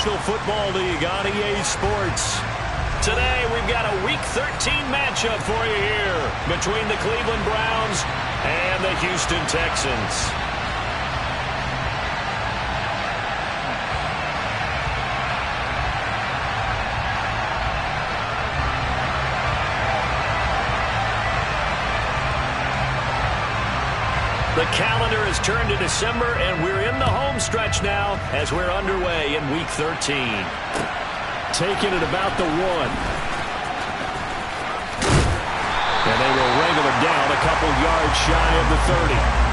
National Football League on EA Sports. Today, we've got a Week 13 matchup for you here between the Cleveland Browns and the Houston Texans. The calendar has turned to December, and we're in the home stretch now as we're underway in Week 13. Taking it about the 1. And they will wrangle him down a couple yards shy of the 30.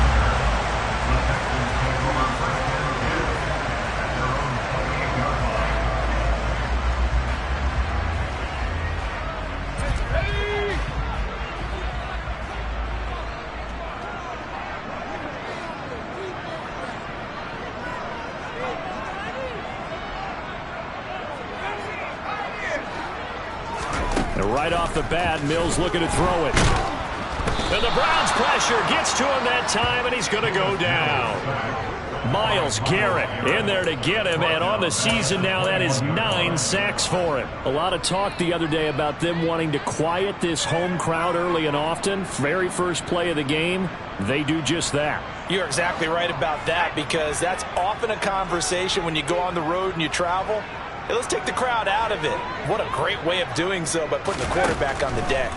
Right off the bat, Mills looking to throw it. And the Browns pressure gets to him that time, and he's going to go down. Myles Garrett in there to get him, and on the season now, that is 9 sacks for him. A lot of talk the other day about them wanting to quiet this home crowd early and often. Very first play of the game, they do just that. You're exactly right about that, because that's often a conversation when you go on the road and you travel. Hey, let's take the crowd out of it. What a great way of doing so by putting the quarterback on the deck.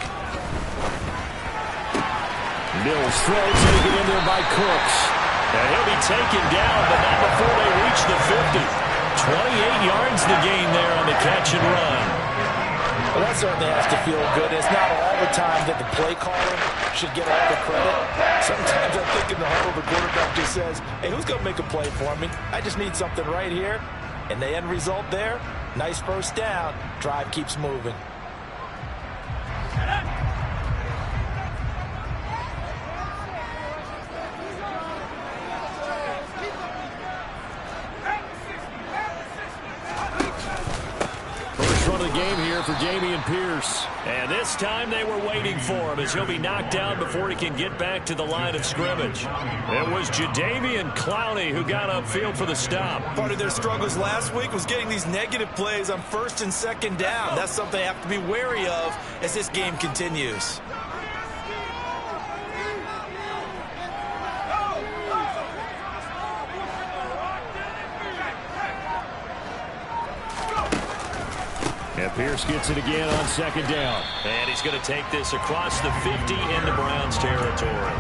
Mills throws, taken in there by Cooks. And he'll be taken down, but not before they reach the 50. 28 yards to gain there on the catch and run. Well, that certainly has to feel good. It's not all the time that the play caller should get all the credit. Sometimes I think in the huddle, the quarterback just says, hey, who's going to make a play for me? I just need something right here. And the end result there, nice first down. Drive keeps moving. First run of the game here for Dameon Pierce. And this time they were waiting for him as he'll be knocked down before he can get back to the line of scrimmage. It was Jadeveon Clowney who got upfield for the stop. Part of their struggles last week was getting these negative plays on first and second down. That's something they have to be wary of as this game continues. And Pierce gets it again on second down. And he's going to take this across the 50 into Browns territory.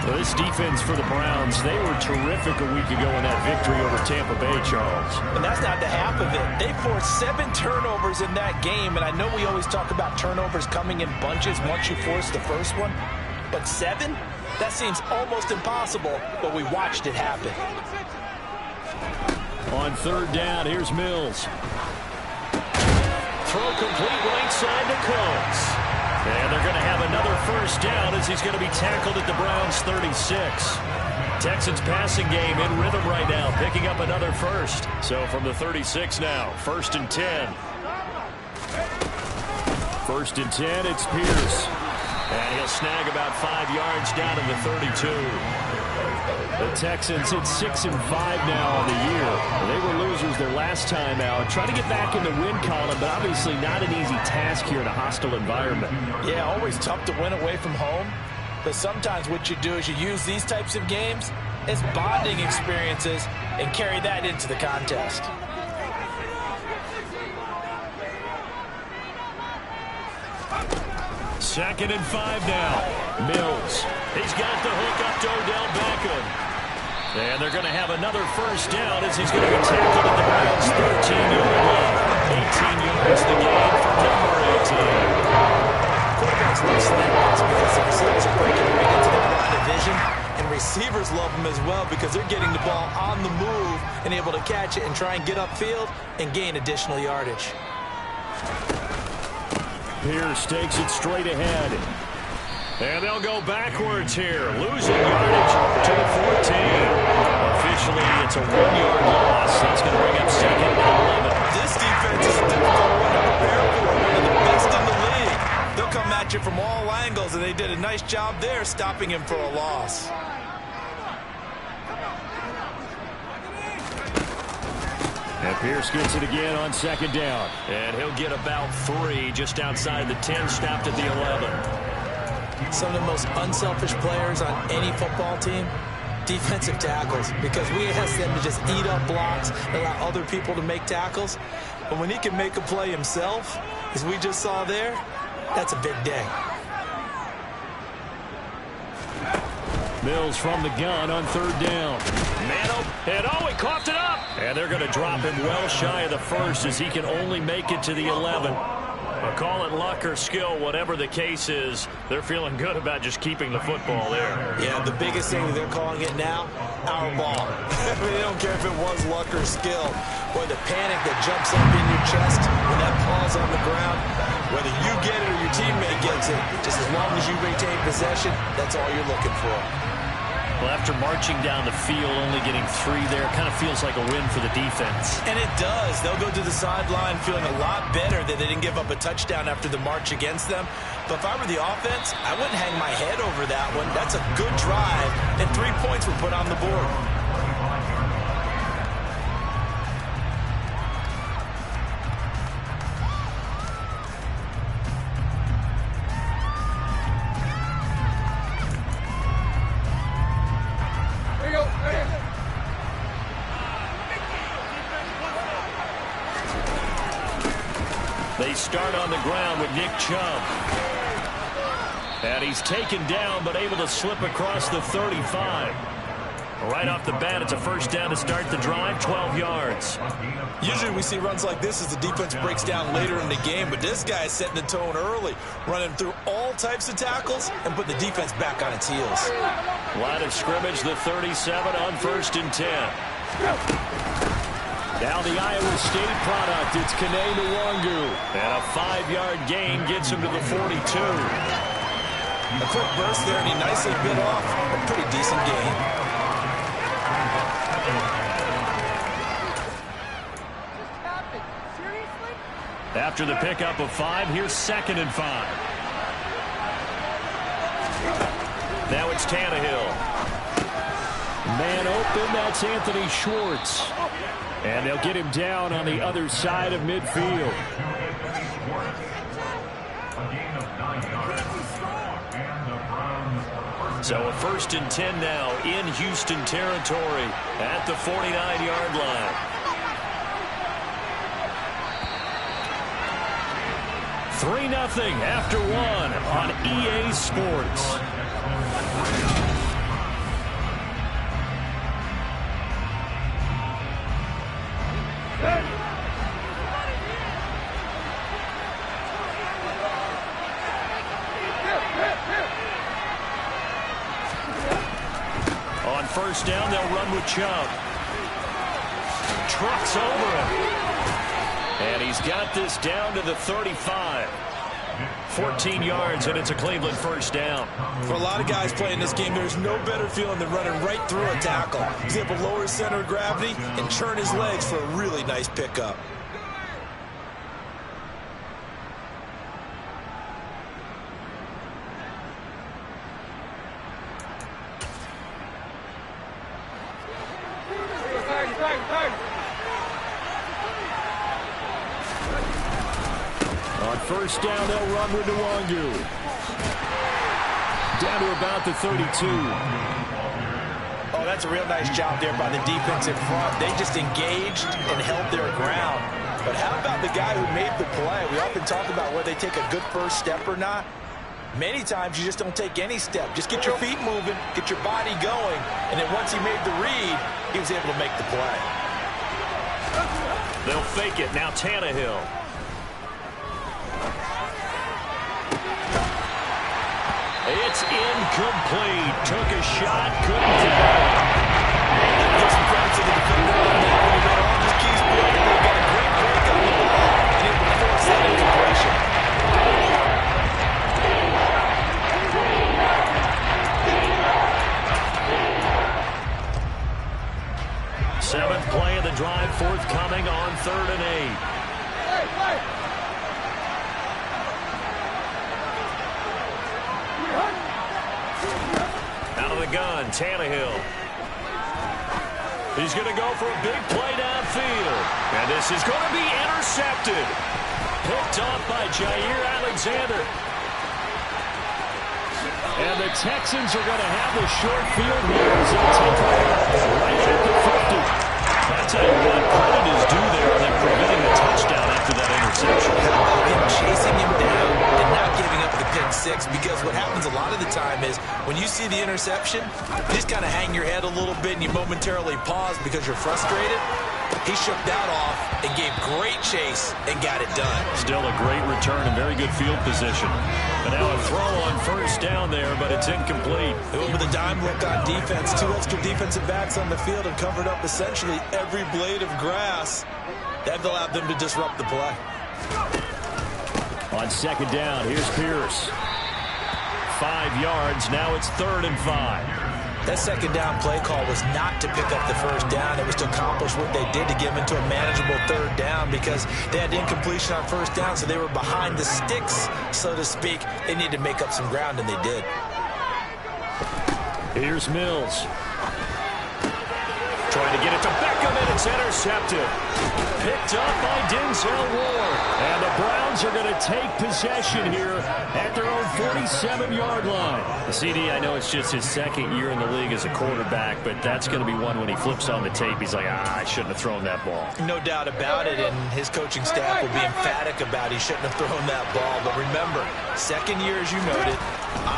Well, this defense for the Browns, they were terrific a week ago in that victory over Tampa Bay, Charles. And that's not the half of it. They forced 7 turnovers in that game, and I know we always talk about turnovers coming in bunches once you force the first one, but 7? That seems almost impossible, but we watched it happen. On third down, here's Mills. Throw complete right side to Cooks. And they're going to have another first down as he's going to be tackled at the Browns' 36. Texans passing game in rhythm right now, picking up another first. So from the 36 now, 1st and 10. 1st and 10, it's Pierce. And he'll snag about 5 yards down in the 32. The Texans hit 6-5 now on the year. They were losers their last time out. Trying to get back in the win column, but obviously not an easy task here in a hostile environment. Yeah, always tough to win away from home. But sometimes what you do is you use these types of games as bonding experiences and carry that into the contest. Second and 5 now. Mills. He's got the hook up to Odell Beckham. And they're going to have another first down as he's going to be tackled at the Browns' 13-yard line. 18 yards the gain for number 18. Quarterbacks love slants because of the size of breaking right into the run division. And receivers love them as well because they're getting the ball on the move and able to catch it and try and get upfield and gain additional yardage. Pierce takes it straight ahead. And they'll go backwards here. Losing yardage to the 14. Officially, it's a 1-yard loss. That's going to bring up 2nd and 11. This defense is a difficult one to prepare for. One of the best in the league. They'll come at you from all angles, and they did a nice job there stopping him for a loss. And Pierce gets it again on second down. And he'll get about 3 just outside the 10, stopped at the 11. Some of the most unselfish players on any football team, defensive tackles, because we ask them to just eat up blocks and allow other people to make tackles. But when he can make a play himself, as we just saw there, that's a big day. Mills from the gun on third down. Mano, and he coughed it up. And they're going to drop him well shy of the first as he can only make it to the 11. But call it luck or skill, whatever the case is, they're feeling good about just keeping the football there. Yeah, the biggest thing they're calling it now, our ball. They don't care if it was luck or skill. Boy, the panic that jumps up in your chest when that ball's on the ground, whether you get it or your teammate gets it, just as long as you retain possession, that's all you're looking for. Well, after marching down the field, only getting 3 there, kind of feels like a win for the defense. And it does. They'll go to the sideline feeling a lot better that they didn't give up a touchdown after the march against them. But if I were the offense, I wouldn't hang my head over that one. That's a good drive, and 3 points were put on the board. They start on the ground with Nick Chubb. And he's taken down, but able to slip across the 35. Right off the bat, it's a first down to start the drive, 12 yards. Usually we see runs like this as the defense breaks down later in the game, but this guy is setting the tone early, running through all types of tackles and putting the defense back on its heels. Line of scrimmage, the 37 on 1st and 10. Now the Iowa State product, it's Kene Nwangu. And a 5-yard gain gets him to the 42. A quick burst there, and he nicely bit off a pretty decent gain. After the pickup of 5, here's 2nd and 5. Now it's Tannehill. Man open, that's Anthony Schwartz. And they'll get him down on the other side of midfield. So a 1st and 10 now in Houston territory at the 49-yard line. 3-0 after 1 on EA Sports. On 1st down, they'll run with Chubb. Trucks over him. And he's got this down to the 35. 14 yards, and it's a Cleveland 1st down. For a lot of guys playing this game, there's no better feeling than running right through a tackle. He's able to lower his center of gravity and turn his legs for a really nice pickup. On 1st down, they'll run with Nwangu. Down to about the 32. Oh, that's a real nice job there by the defense in front. They just engaged and held their ground. But how about the guy who made the play? We often talk about whether they take a good first step or not. Many times you just don't take any step. Just get your feet moving, get your body going, and then once he made the read, he was able to make the play. They'll fake it. Now Tannehill. It's incomplete. Took a shot, couldn't get it. Give some credit to the defender on that one. He got all his keys broken. He got a great break on the ball and able to force that incompletion. 7th play of the drive, forthcoming on 3rd and 8. Out of the gun, Tannehill. He's going to go for a big play downfield. And this is going to be intercepted. Picked off by Jair Alexander. And the Texans are going to have the short field here as they take over right at the 50. I'll tell you what, credit is due there on them preventing the touchdown after that interception. How about him chasing him down and not giving up the pick six? Because what happens a lot of the time is when you see the interception, you just kind of hang your head a little bit and you momentarily pause because you're frustrated. He shook that off and gave great chase and got it done. Still a great return and very good field position. And now a throw on first down there, but it's incomplete. With a dime look on defense, 2 extra defensive backs on the field and covered up essentially every blade of grass. That allowed them to disrupt the play. On second down, here's Pierce. 5 yards, now it's 3rd and 5. That second down play call was not to pick up the first down. It was to accomplish what they did to get them into a manageable 3rd down because they had incompletion on first down, so they were behind the sticks, so to speak. They needed to make up some ground, and they did. Here's Mills. Trying to get it to Beckham, and it's intercepted. Picked up by Denzel Ward. And the Browns are going to take possession here at their own 47-yard line. The CD, I know it's just his 2nd year in the league as a quarterback, but that's going to be one when he flips on the tape. He's like, I shouldn't have thrown that ball. No doubt about it, and his coaching staff will be emphatic about he shouldn't have thrown that ball. But remember, 2nd year, as you noted,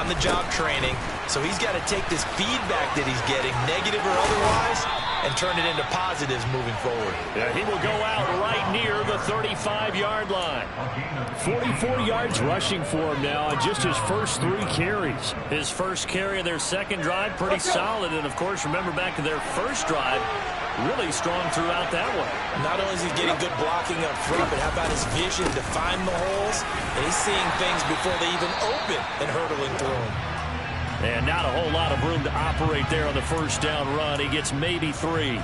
on-the-job training. So he's got to take this feedback that he's getting, negative or otherwise, and turn it into positives moving forward. Yeah, he will go out right near the 35-yard line. 44 yards rushing for him now on just his first 3 carries. His first carry of their 2nd drive, pretty solid. And, of course, remember back to their first drive, really strong throughout that one. Not only is he getting good blocking up front, but how about his vision to find the holes? And he's seeing things before they even open and hurdling through them. And not a whole lot of room to operate there on the first down run. He gets maybe 3.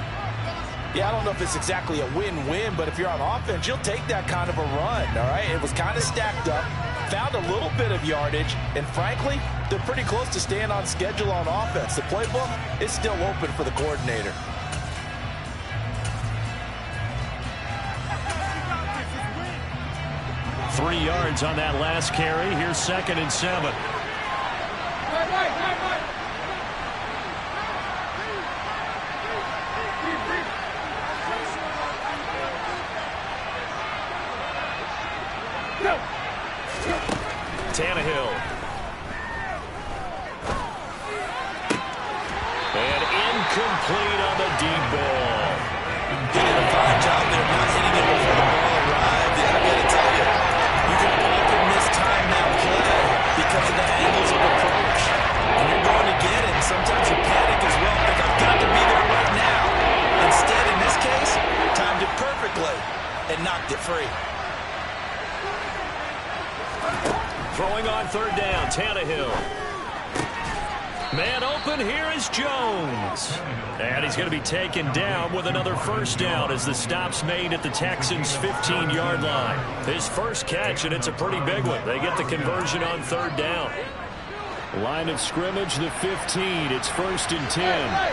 Yeah, I don't know if it's exactly a win-win, but if you're on offense, you'll take that kind of a run, all right? It was kind of stacked up, found a little bit of yardage, and frankly, they're pretty close to staying on schedule on offense. The playbook is still open for the coordinator. Three yards on that last carry. Here's 2nd and 7. Tannehill. And incomplete on the deep ball. Did a fine job there, not hitting it before the ball arrived. And I'm going to tell you, you can often mistime that play because of the angles of approach. And you're going to get it. Sometimes you panic as well. Think, I've got to be there right now. Instead, in this case, timed it perfectly and knocked it free. Throwing on 3rd down, Tannehill. Man open, here is Jones. And he's going to be taken down with another first down as the stop's made at the Texans' 15-yard line. His first catch, and it's a pretty big one. They get the conversion on 3rd down. Line of scrimmage, the 15. It's 1st and 10.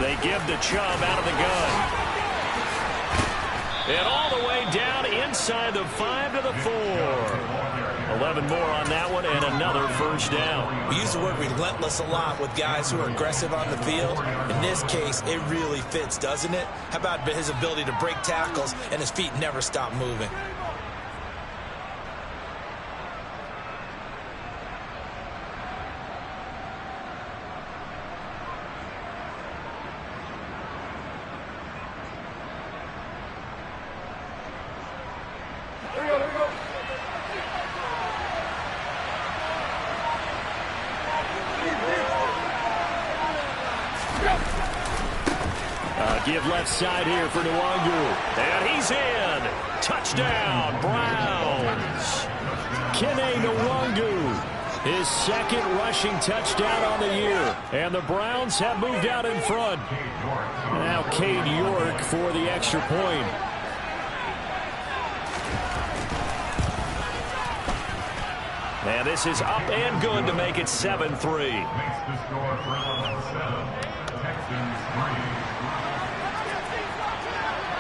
They give the Chubb out of the gun. And all the way down inside the 5 to the 4. 11 more on that one and another first down. We use the word relentless a lot with guys who are aggressive on the field. In this case, it really fits, doesn't it? How about his ability to break tackles and his feet never stop moving? Give left side here for Nwangu. And he's in. Touchdown, Browns. Kene Nwangu, his 2nd rushing touchdown on the year. And the Browns have moved out in front. Now Cade York for the extra point. And this is up and good to make it 7-3.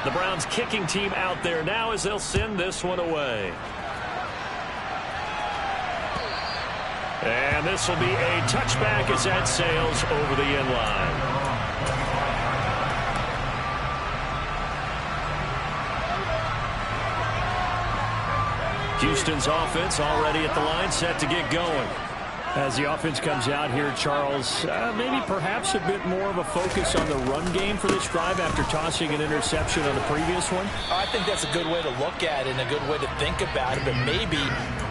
The Browns kicking team out there now as they'll send this one away. And this will be a touchback as that sails over the end line. Houston's offense already at the line, set to get going. As the offense comes out here, Charles, maybe perhaps a bit more of a focus on the run game for this drive after tossing an interception on the previous one? I think that's a good way to look at it and a good way to think about it, but maybe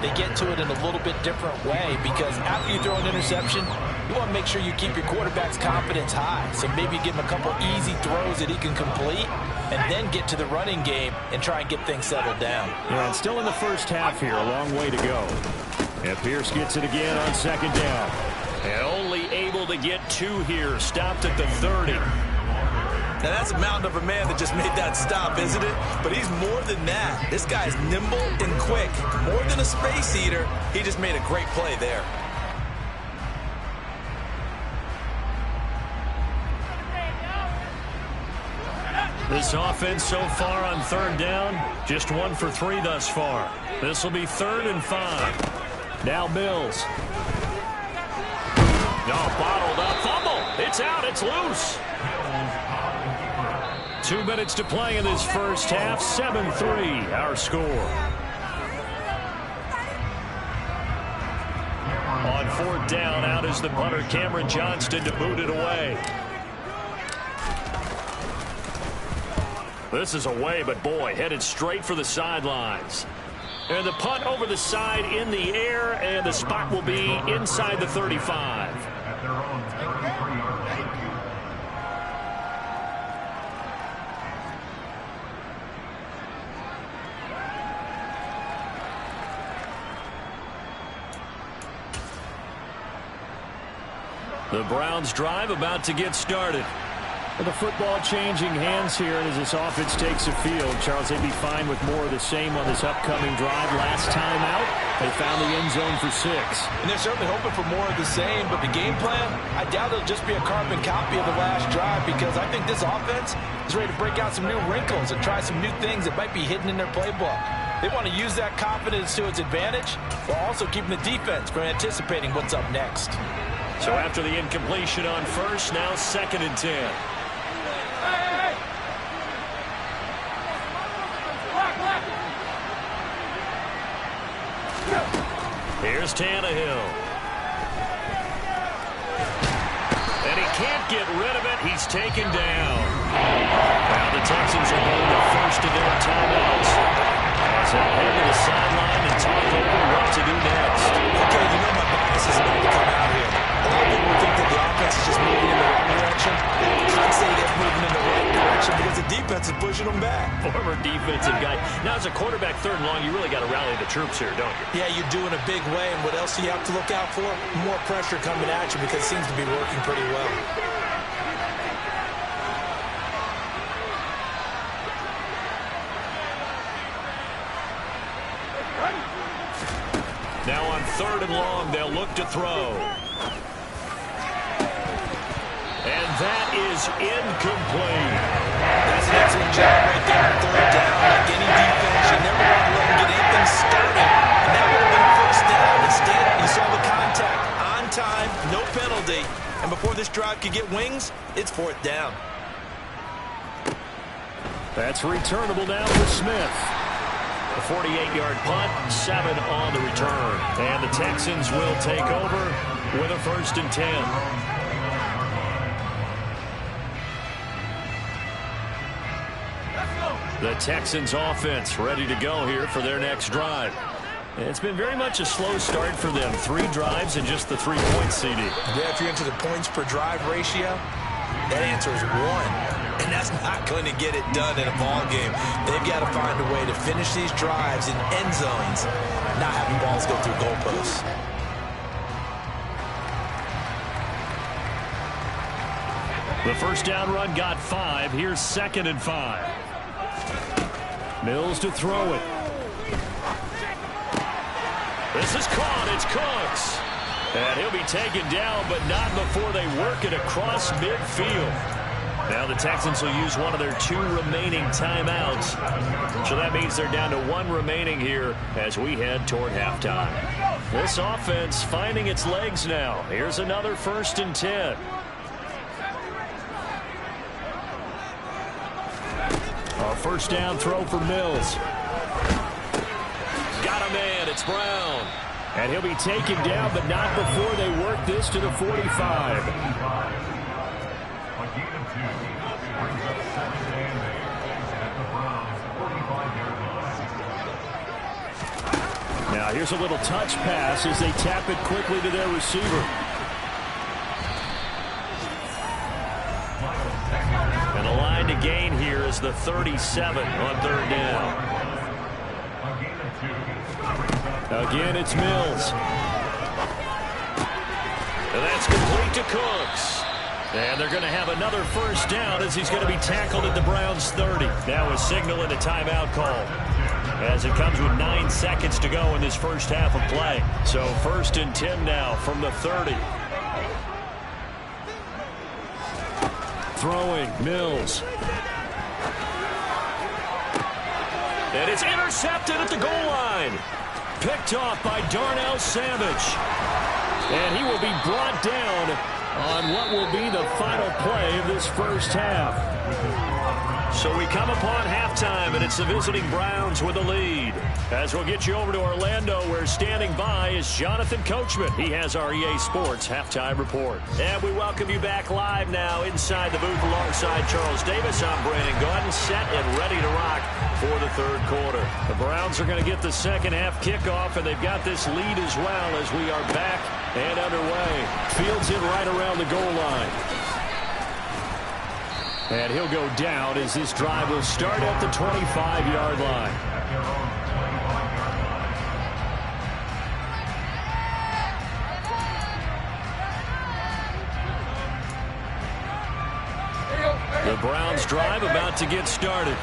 they get to it in a little bit different way, because after you throw an interception, you want to make sure you keep your quarterback's confidence high. So maybe give him a couple easy throws that he can complete and then get to the running game and try and get things settled down. Yeah, and still in the first half here, a long way to go. And Pierce gets it again on second down. And only able to get 2 here. Stopped at the 30. Now, that's a mountain of a man that just made that stop, isn't it? But he's more than that. This guy's nimble and quick. More than a space eater, he just made a great play there. This offense so far on third down, just 1 for 3 thus far. This will be 3rd and 5. Now Mills. Bottled up. Fumble. It's out. It's loose. 2 minutes to play in this first half. 7-3 our score. On 4th down, out is the punter, Cameron Johnston, to boot it away. This is away, but boy, headed straight for the sidelines. And the punt over the side in the air, and the spot will be inside the 35. The Browns drive about to get started. With the football changing hands here as this offense takes the field, Charles, they'd be fine with more of the same on this upcoming drive. Last time out, they found the end zone for 6. And they're certainly hoping for more of the same, but the game plan, I doubt it'll just be a carbon copy of the last drive, because I think this offense is ready to break out some new wrinkles and try some new things that might be hidden in their playbook. They want to use that confidence to its advantage while also keeping the defense from anticipating what's up next. So after the incompletion on first, now 2nd and 10. Here's Tannehill. And he can't get rid of it. He's taken down. Now the Texans are going to first of their timeouts. As they head to the sideline and talk over what to do next. Okay, you know my bias is about to come out here. A lot of people think that the offense is just moving in the wrong direction. I'd say they're moving in the right direction because the defense is pushing them back. Former defensive guy. Now, as a quarterback 3rd and long, you really got to rally the troops here, don't you? Yeah, you're doing a big way, and what else do you have to look out for? More pressure coming at you, because it seems to be working pretty well. Now on 3rd and long, they'll look to throw. And that is incomplete. That's an excellent job right there on 3rd down. Like any defense, you never want to let them get anything started. And that would have been 1st down. Instead, you saw the contact on time, no penalty. And before this drive could get wings, it's 4th down. That's returnable now for Smith. A 48-yard punt, 7 on the return. And the Texans will take over with a 1st and 10. The Texans offense ready to go here for their next drive. It's been very much a slow start for them. 3 drives and just the 3 points, CD. Yeah, if you're into the points per drive ratio, that answer is 1. And that's not going to get it done in a ball game. They've got to find a way to finish these drives in end zones, not having balls go through goalposts. The 1st down run got 5. Here's 2nd and 5. Mills to throw it. This is caught. It's Cooks. And he'll be taken down, but not before they work it across midfield. Now the Texans will use one of their 2 remaining timeouts. So that means they're down to 1 remaining here as we head toward halftime. This offense finding its legs now. Here's another 1st and 10. A first down throw for Mills. Got a man. It's Brown. And he'll be taken down, but not before they work this to the 45. Now here's a little touch pass as they tap it quickly to their receiver. And the line to gain here is the 37 on 3rd down. Again, it's Mills. And that's complete to Cooks. And they're going to have another first down as he's going to be tackled at the Browns' 30. Now a signal and a timeout call, as it comes with 9 seconds to go in this first half of play. So 1st and 10 now from the 30. Throwing, Mills. And it's intercepted at the goal line. Picked off by Darnell Savage. And he will be brought down on what will be the final play of this first half. So we come upon halftime, and it's the visiting Browns with the lead. As we'll get you over to Orlando, where standing by is Jonathan Coachman. He has our EA Sports Halftime Report. And we welcome you back live now inside the booth alongside Charles Davis. I'm Brandon Gaudin, set and ready to rock for the 3rd quarter. The Browns are going to get the second half kickoff, and they've got this lead as well as we are back and underway. Fields in right around the goal line. And he'll go down as this drive will start at the 25-yard line. The Browns drive about to get started.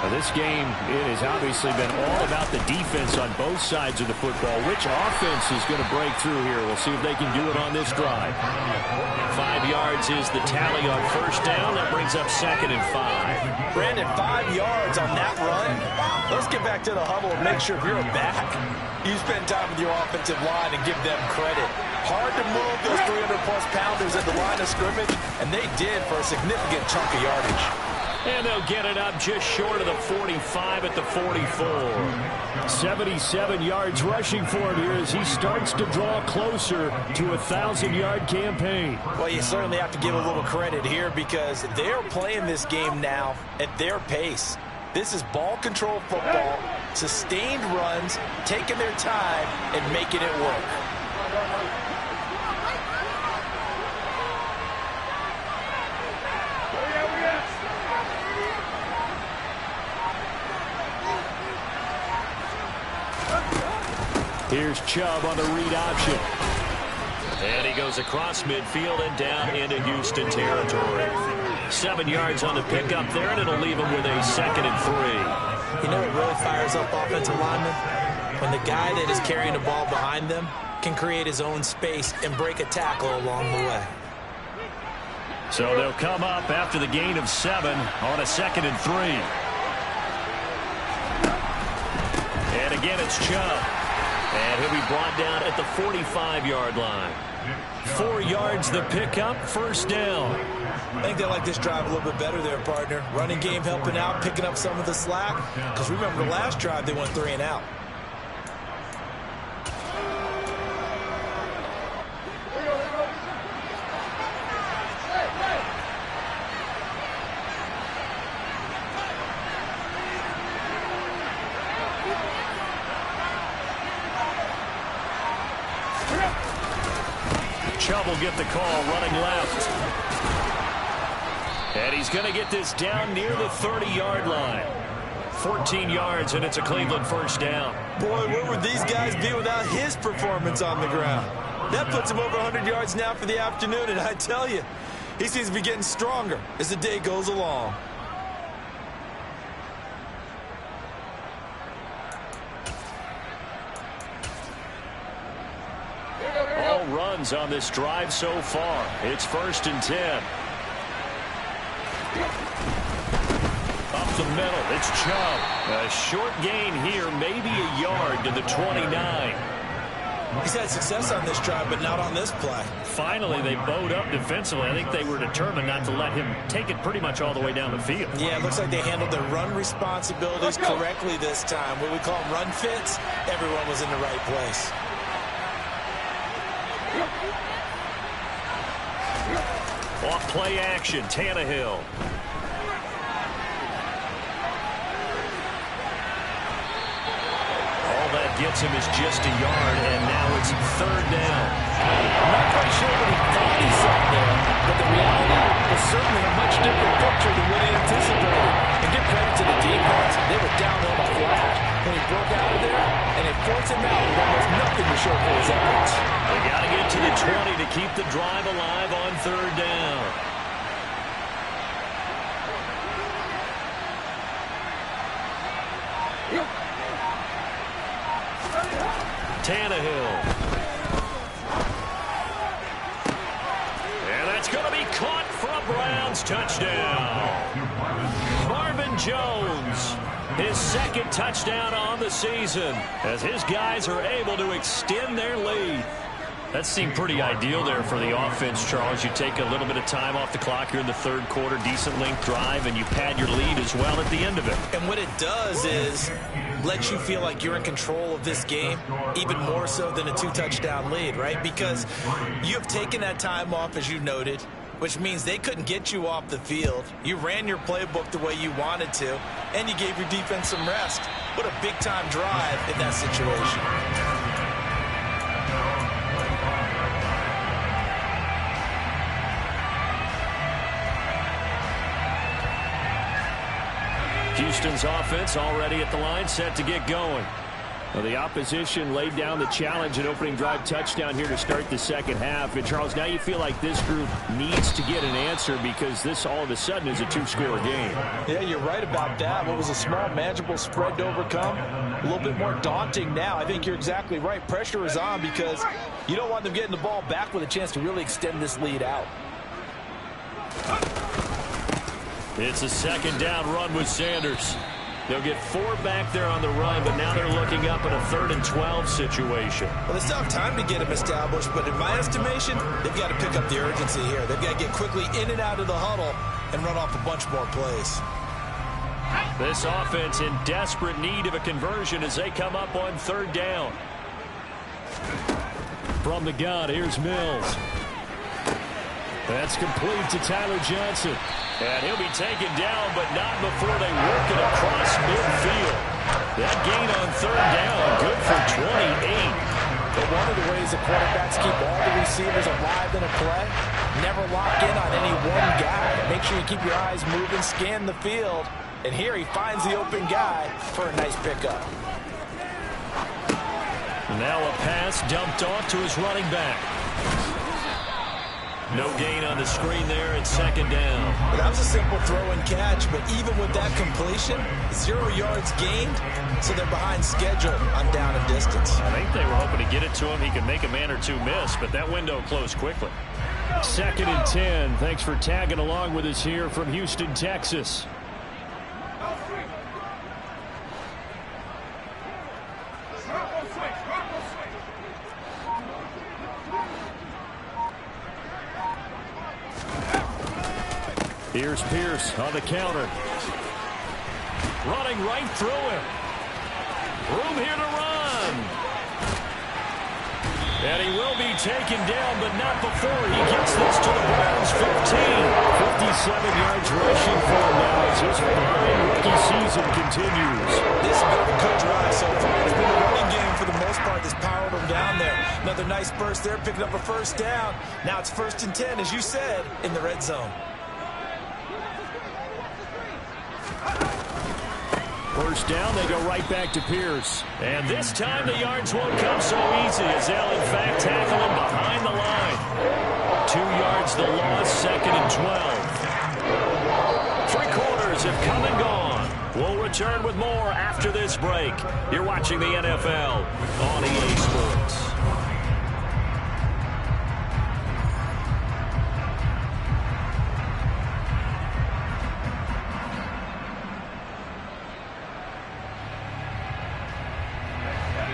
Now this game, it has obviously been all about the defense on both sides of the football. Which offense is going to break through here? We'll see if they can do it on this drive. 5 yards is the tally on first down. That brings up 2nd and 5. Brandon, 5 yards on that run. Let's get back to the huddle and make sure if you're a back, you spend time with your offensive line and give them credit. Hard to move those 300-plus pounders at the line of scrimmage, and they did for a significant chunk of yardage. And they'll get it up just short of the 45 at the 44. 77 yards rushing for him here as he starts to draw closer to a 1,000-yard campaign. Well, you certainly have to give a little credit here because they're playing this game now at their pace. This is ball control football, sustained runs, taking their time and making it work. Here's Chubb on the read option. And he goes across midfield and down into Houston territory. 7 yards on the pickup there, and it'll leave him with a 2nd and 3. You know what really fires up offensive linemen? When the guy that is carrying the ball behind them can create his own space and break a tackle along the way. So they'll come up after the gain of 7 on a 2nd and 3. And again, it's Chubb. And he'll be brought down at the 45-yard line. 4 yards the pickup, first down. I think they like this drive a little bit better there, partner. Running game helping out, picking up some of the slack. Because remember, the last drive, they went 3 and out. Chubb will get the call, running left. And he's going to get this down near the 30-yard line. 14 yards, and it's a Cleveland first down. Boy, where would these guys be without his performance on the ground? That puts him over 100 yards now for the afternoon, and I tell you, he seems to be getting stronger as the day goes along. runs on this drive so far. It's 1st and 10. Up the middle, it's Chubb. A short gain here, maybe a yard to the 29. He's had success on this drive, but not on this play. Finally, they bowed up defensively. I think they were determined not to let him take it pretty much all the way down the field. Yeah, it looks like they handled their run responsibilities correctly this time. What we call them run fits, everyone was in the right place. Off play action, Tannehill. That gets him is just a yard, and now it's 3rd down. I'm not quite sure what he thought he saw there, but the reality was certainly a much different picture than what he anticipated. And give credit to the defense. They were down on the flash when he broke out of there, and they forced him out with almost nothing to show for his efforts. They got to get to the 20 to keep the drive alive on 3rd down. Tannehill. And that's going to be caught for a Browns touchdown. Marvin Jones, his 2nd touchdown on the season, as his guys are able to extend their lead. That seemed pretty ideal there for the offense, Charles. You take a little bit of time off the clock here in the 3rd quarter, decent length drive, and you pad your lead as well at the end of it. And what it does is let you feel like you're in control of this game, even more so than a 2-touchdown lead, right? Because you have taken that time off, as you noted, which means they couldn't get you off the field. You ran your playbook the way you wanted to, and you gave your defense some rest. What a big-time drive in that situation. Houston's offense already at the line, set to get going. Well, the opposition laid down the challenge and opening drive touchdown here to start the 2nd half. And, Charles, now you feel like this group needs to get an answer because this all of a sudden is a 2-score game. Yeah, you're right about that. What was a small, manageable spread to overcome, a little bit more daunting now. I think you're exactly right. Pressure is on because you don't want them getting the ball back with a chance to really extend this lead out. It's a 2nd down run with Sanders. They'll get 4 back there on the run, but now they're looking up in a 3rd and 12 situation. Well, they still have time to get them established, but in my estimation, they've got to pick up the urgency here. They've got to get quickly in and out of the huddle and run off a bunch more plays. This offense in desperate need of a conversion as they come up on 3rd down. From the gun, here's Mills. That's complete to Tyler Johnson. And he'll be taken down, but not before they work it across midfield. That gain on 3rd down, good for 28. But one of the ways the quarterbacks keep all the receivers alive in a play, never lock in on any one guy. Make sure you keep your eyes moving, scan the field. And here he finds the open guy for a nice pickup. Now a pass dumped off to his running back. No gain on the screen there at 2nd down. Well, that was a simple throw and catch, but even with that completion, 0 yards gained, so they're behind schedule on down and distance. I think they were hoping to get it to him. He could make a man or two miss, but that window closed quickly. 2nd and 10. Thanks for tagging along with us here from Houston, Texas. Here's Pierce on the counter. Running right through him. Room here to run. And he will be taken down, but not before he gets this to the Browns 15. 57 yards rushing for him now as his fine rookie season continues. This has been a good drive so far. It's been a running game for the most part that's powered him down there. Another nice burst there, picking up a 1st down. Now it's 1st and 10, as you said, in the red zone. 1st down, they go right back to Pierce. And this time the yards won't come so easy as they'll in fact tackle him behind the line. 2 yards the loss, 2nd and 12. 3 quarters have come and gone. We'll return with more after this break. You're watching the NFL on EA Sports.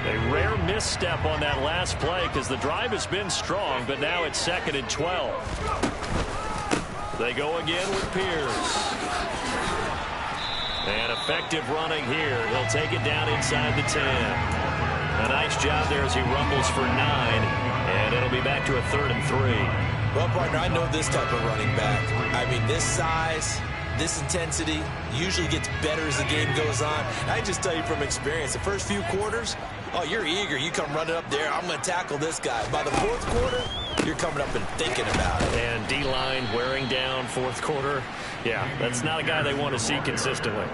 A rare misstep on that last play because the drive has been strong, but now it's 2nd and 12. They go again with Pierce. And effective running here. He'll take it down inside the 10. A nice job there as he rumbles for 9. And it'll be back to a 3rd and 3. Well, partner, I know this type of running back. I mean, this size, this intensity usually gets better as the game goes on. I just tell you from experience, the first few quarters, oh, you're eager. You come running up there. I'm going to tackle this guy. By the 4th quarter, you're coming up and thinking about it. And D-line wearing down 4th quarter. Yeah, that's not a guy they want to see consistently.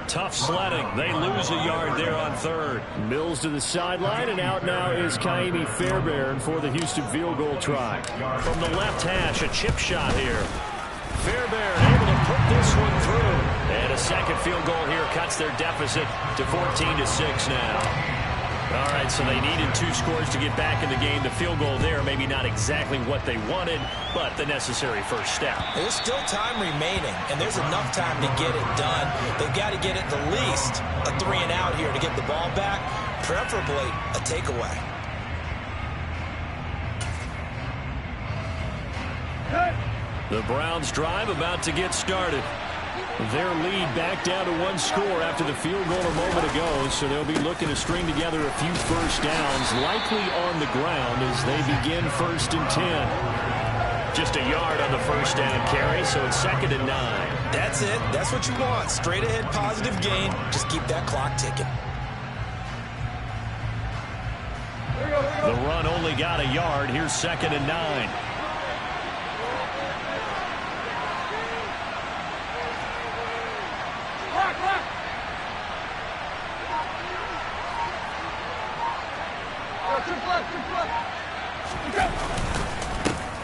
Tough sledding. They lose a yard there on 3rd. Mills to the sideline, and out now is Kaimi Fairbairn for the Houston field goal try. From the left hash, a chip shot here. Fairbairn able to put this one through. And a second field goal here cuts their deficit to 14-6 now. All right, so they needed 2 scores to get back in the game. The field goal there, maybe not exactly what they wanted, but the necessary first step. There's still time remaining, and there's enough time to get it done. They've got to get it the least a 3-and-out here to get the ball back, preferably a takeaway. The Browns drive about to get started. Their lead back down to 1 score after the field goal a moment ago, so they'll be looking to string together a few first downs, likely on the ground as they begin 1st and 10. Just a yard on the first down carry, so it's 2nd and 9. That's it. That's what you want. Straight ahead positive gain. Just keep that clock ticking. The run only got a yard. Here's 2nd and 9.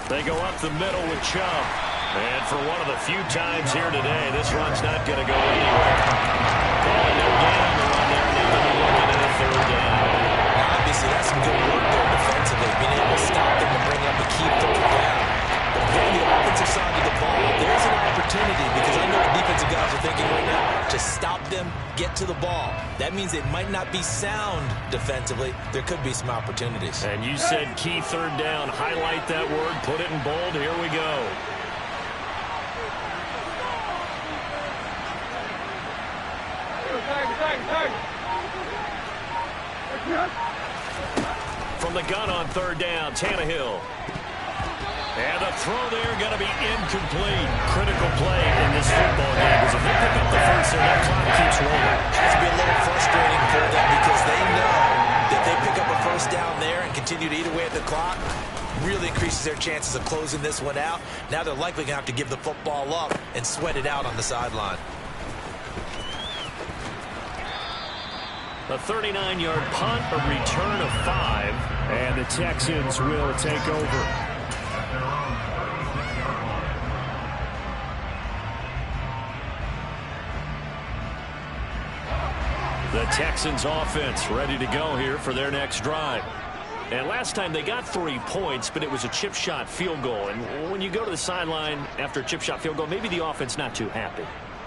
They go up the middle with Chubb. And for one of the few times here today, this run's not going to go anywhere. Calling no gain on the run there. Now they're looking at a 3rd down. Obviously, that's some good work there defensively, being able to stop them and bring up a key 3rd down. But again, the offensive side of the ball, there's an opportunity because I know the defensive guys are thinking right now, just stop them, get to the ball. That means it might not be sound defensively. There could be some opportunities. And you said key 3rd down. Highlight that word. Put it in bold. Here we go. From the gun on 3rd down, Tannehill. And the throw there going to be incomplete. Critical play in this football game because if they pick up the first there, that clock keeps rolling. Has to be a little frustrating for them because they know that they pick up a first down there and continue to eat away at the clock. Really increases their chances of closing this one out. Now they're likely going to have to give the football up and sweat it out on the sideline. A 39-yard punt, a return of 5, and the Texans will take over. The Texans offense ready to go here for their next drive. And last time they got 3 points, but it was a chip shot field goal. And when you go to the sideline after a chip shot field goal, maybe the offense not too happy.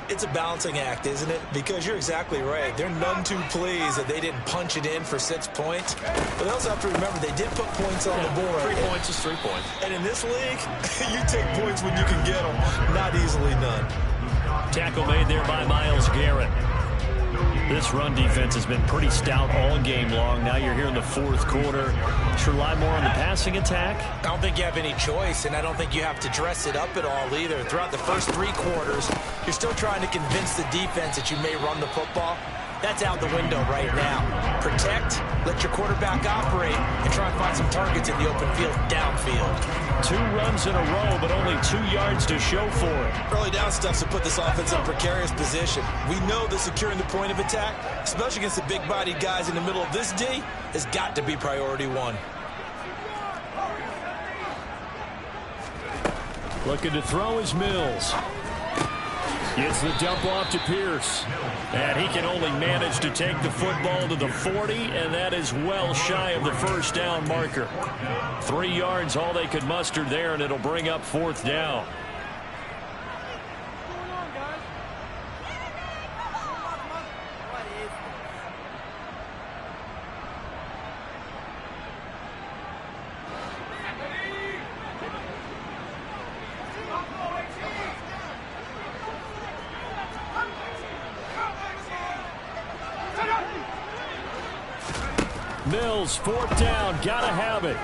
It's a balancing act, isn't it? Because you're exactly right. They're none too pleased that they didn't punch it in for 6 points. But they also have to remember they did put points on the board. 3 points is 3 points. And in this league, you take points when you can get them. Not easily done. Tackle made there by Myles Garrett. This run defense has been pretty stout all game long. Now you're here in the 4th quarter. Should rely more on the passing attack? I don't think you have any choice, and I don't think you have to dress it up at all either. Throughout the first 3 quarters, you're still trying to convince the defense that you may run the football. That's out the window right now. Protect, let your quarterback operate, and try and find some targets in the open field downfield. 2 runs in a row, but only 2 yards to show for it. Early down stuff to put this offense in a precarious position. We know that securing the point of attack, especially against the big-bodied guys in the middle of this D, has got to be priority 1. Looking to throw is Mills. Gets the dump off to Pierce. And he can only manage to take the football to the 40, and that is well shy of the first down marker. 3 yards, all they could muster there, and it'll bring up 4th down. Mills, fourth down, gotta have it.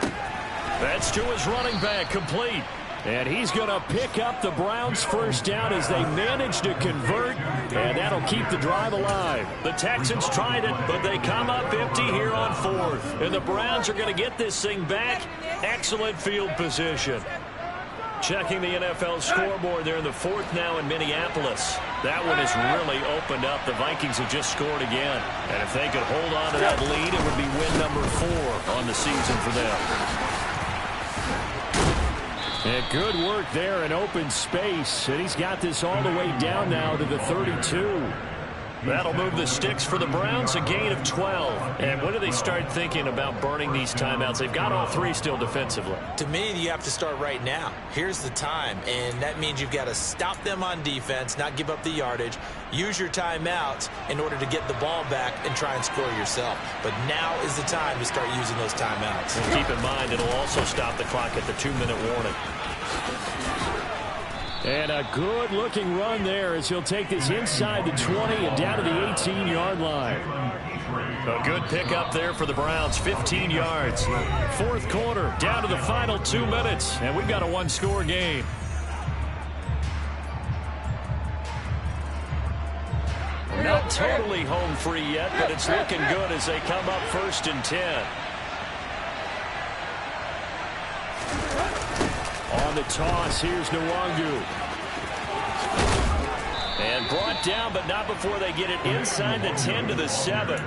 That's to his running back, complete. And he's going to pick up the Browns' first down as they manage to convert, and that'll keep the drive alive. The Texans tried it, but they come up empty here on fourth. And the Browns are going to get this thing back. Excellent field position. Checking the NFL scoreboard there in the fourth now in Minneapolis. That one has really opened up. The Vikings have just scored again. And if they could hold on to that lead, it would be win number 4 on the season for them. And good work there in open space. And he's got this all the way down now to the 32. That'll move the sticks for the Browns, a gain of 12. And when do they start thinking about burning these timeouts? They've got all 3 still defensively. To me, you have to start right now. Here's the time, and that means you've got to stop them on defense, not give up the yardage, use your timeouts in order to get the ball back and try and score yourself. But now is the time to start using those timeouts. And keep in mind, it'll also stop the clock at the 2-minute warning. And a good-looking run there as he'll take this inside the 20 and down to the 18-yard line. A good pickup there for the Browns, 15 yards. Fourth quarter, down to the final 2 minutes, and we've got a one-score game. Not totally home free yet, but it's looking good as they come up 1st and 10. On the toss, here's Nwangu. And brought down, but not before they get it inside the 10 to the 7.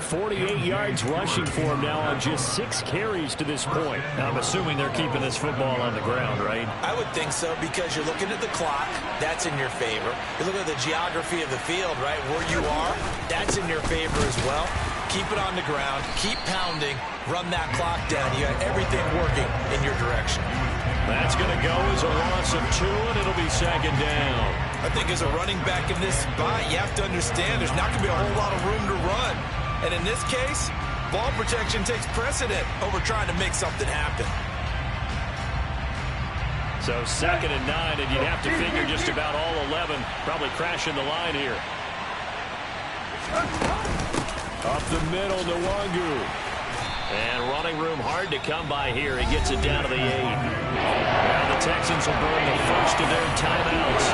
48 yards rushing for him now on just 6 carries to this point. Now, I'm assuming they're keeping this football on the ground, right? I would think so, because you're looking at the clock. That's in your favor. You're looking at the geography of the field, right? Where you are, that's in your favor as well. Keep it on the ground. Keep pounding. Run that clock down. You got everything working in your direction. That's going to go as a loss of 2, and it'll be 2nd down. I think as a running back in this spot, you have to understand there's not going to be a whole lot of room to run. And in this case, ball protection takes precedent over trying to make something happen. So 2nd and 9, and you'd have to figure just about all 11 probably crashing the line here. Up the middle, Nwangu. And running room hard to come by here. He gets it down to the 8. Now the Texans will burn the first of their timeouts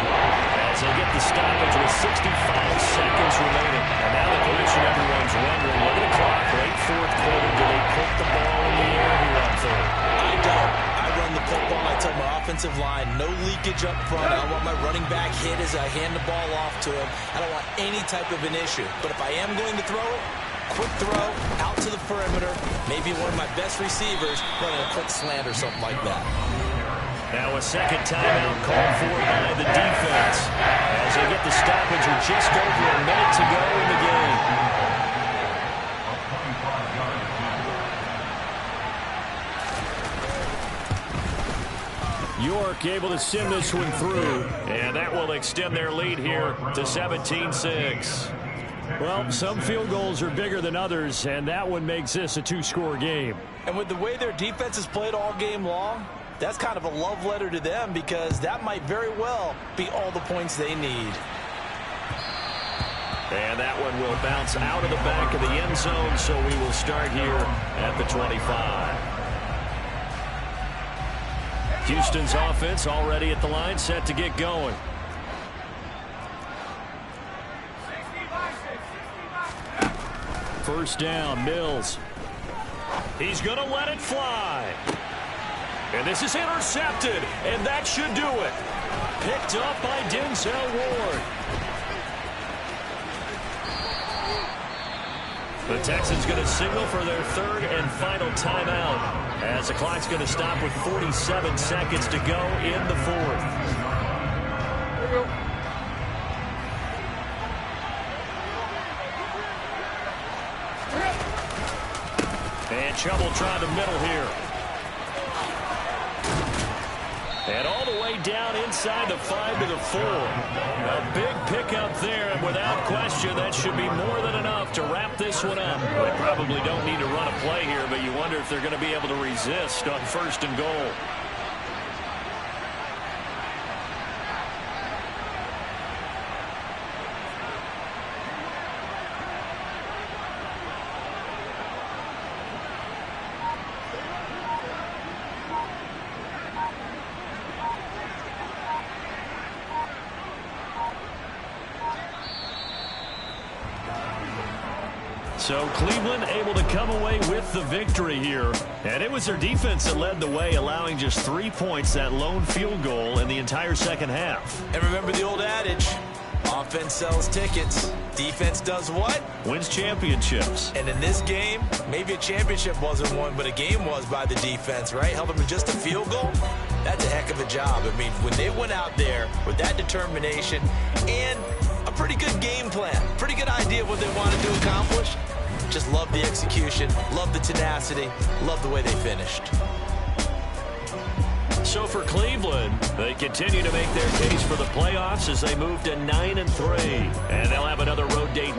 as they get the stoppage with 65 seconds remaining. And now the question everyone's wondering, look at the clock, late fourth quarter. Do they put the ball in the air here on third? I don't. I run the football. I tell my offensive line, no leakage up front. I don't want my running back hit as I hand the ball off to him. I don't want any type of an issue. But if I am going to throw it, quick throw, out to the perimeter, maybe one of my best receivers running a quick slant or something like that. Now a second timeout called for by the defense as they get the stoppage with just over a minute to go in the game. York able to send this one through, and that will extend their lead here to 17-6. Well, some field goals are bigger than others, and that one makes this a 2-score game. And with the way their defense has played all game long, that's kind of a love letter to them, because that might very well be all the points they need. And that one will bounce out of the back of the end zone, so we will start here at the 25. Houston's offense already at the line, set to get going. First down, Mills. He's going to let it fly. And this is intercepted, and that should do it. Picked up by Denzel Ward. The Texans going to signal for their 3rd and final timeout as the clock's going to stop with 47 seconds to go in the 4th. And trouble trying to middle here. And all the way down inside the 5 to the 4. A big pickup there, and without question, that should be more than enough to wrap this one up. They probably don't need to run a play here, but you wonder if they're going to be able to resist on 1st and goal. So Cleveland able to come away with the victory here. And it was their defense that led the way, allowing just 3 points, that lone field goal in the entire second half. And remember the old adage, offense sells tickets. Defense does what? Wins championships. And in this game, maybe a championship wasn't won, but a game was by the defense, right? Held them to just a field goal. That's a heck of a job. I mean, when they went out there with that determination and a pretty good game plan, pretty good idea of what they wanted to accomplish, just love the execution, love the tenacity, love the way they finished. So for Cleveland, they continue to make their case for the playoffs as they move to 9-3. And they'll have another road date